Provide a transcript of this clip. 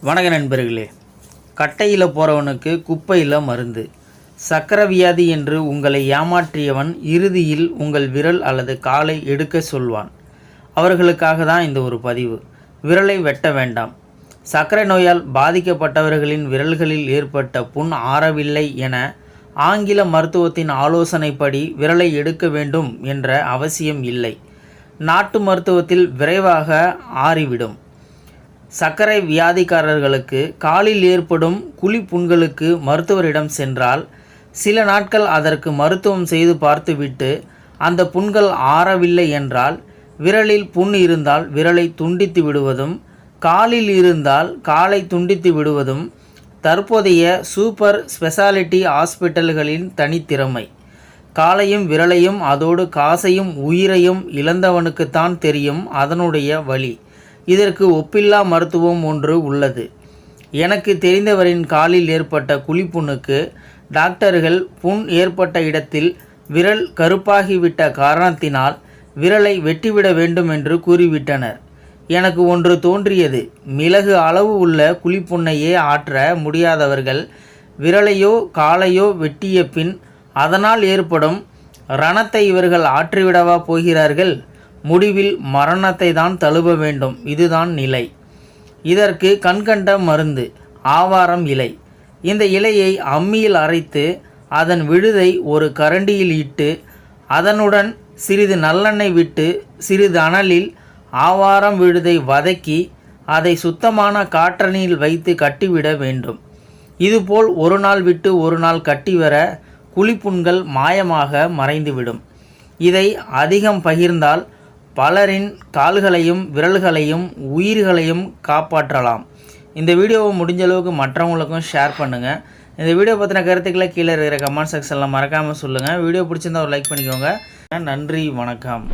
வணக்க நண்பர்களே, கட்டையில் போகிறவனுக்கு குப்பையில் மருந்து. சக்கரை வியாதி என்று உங்களை ஏமாற்றியவன் இறுதியில் உங்கள் விரல் அல்லது காலை எடுக்க சொல்வான். அவர்களுக்காக தான் இந்த ஒரு பதிவு. விரலை வெட்ட வேண்டாம். சர்க்கரை நோயால் பாதிக்கப்பட்டவர்களின் விரல்களில் ஏற்பட்ட புண் ஆறவில்லை என ஆங்கில மருத்துவத்தின் ஆலோசனைப்படி விரலை எடுக்க வேண்டும் என்ற அவசியம் இல்லை. நாட்டு மருத்துவத்தில் விரைவாக ஆறிவிடும். சர்க்கரை வியாதிக்காரர்களுக்கு காலில் ஏற்படும் குழி புண்களுக்கு மருத்துவரிடம் சென்றால் சில நாட்கள் அதற்கு மருத்துவம் செய்து பார்த்துவிட்டு அந்த புண்கள் ஆறவில்லை என்றால் விரலில் புண் இருந்தால் விரலை துண்டித்து விடுவதும், காலில் இருந்தால் காலை துண்டித்து விடுவதும் தற்போதைய சூப்பர் ஸ்பெஷாலிட்டி ஹாஸ்பிட்டல்களின் தனித்திறமை. காலையும் விரலையும் அதோடு காசையும் உயிரையும் இழந்தவனுக்குத்தான் தெரியும் அதனுடைய வலி. இதற்கு ஒப்பில்லா மருத்துவம் ஒன்று உள்ளது. எனக்கு தெரிந்தவரின் காலில் ஏற்பட்ட குழிப்புண்ணுக்கு டாக்டர்கள் புண் ஏற்பட்ட இடத்தில் விரல் கருப்பாகிவிட்ட காரணத்தினால் விரலை வெட்டிவிட வேண்டும் என்று கூறிவிட்டனர். எனக்கு ஒன்று தோன்றியது. மிளகு அளவு உள்ள குழிப்புண்ணையே ஆற்ற முடியாதவர்கள் விரலையோ காலையோ வெட்டிய பின் அதனால் ஏற்படும் ரணத்தை இவர்கள் ஆற்றிவிடவா போகிறார்கள்? முடிவில் மரணத்தை தான் தழுவ வேண்டும். இதுதான் நிலை. இதற்கு கண்கண்ட மருந்து ஆவாரம் இலை. இந்த இலையை அம்மியில் அரைத்து அதன் விழுதை ஒரு கரண்டியில் இட்டு அதனுடன் சிறிது நல்லெண்ணெய் விட்டு சிறிது அனலில் ஆவாரம் விழுதை வதக்கி அதை சுத்தமான காற்றணியில் வைத்து கட்டிவிட வேண்டும். இதுபோல் ஒரு நாள் விட்டு ஒரு நாள் கட்டி வர குழிப்புண்கள் மாயமாக மறைந்துவிடும். இதை அதிகம் பகிர்ந்தால் பலரின் கால்களையும் விரல்களையும் உயிர்களையும் காப்பாற்றலாம். இந்த வீடியோவை முடிஞ்ச அளவுக்கு மற்றவங்களுக்கும் ஷேர் பண்ணுங்கள். இந்த வீடியோ பற்றின கருத்துக்களை கீழே இருக்கிற கமெண்ட் செக்ஷனில் மறக்காமல் சொல்லுங்கள். வீடியோ பிடிச்சிருந்தா ஒரு லைக் பண்ணிக்கோங்க. நன்றி, வணக்கம்.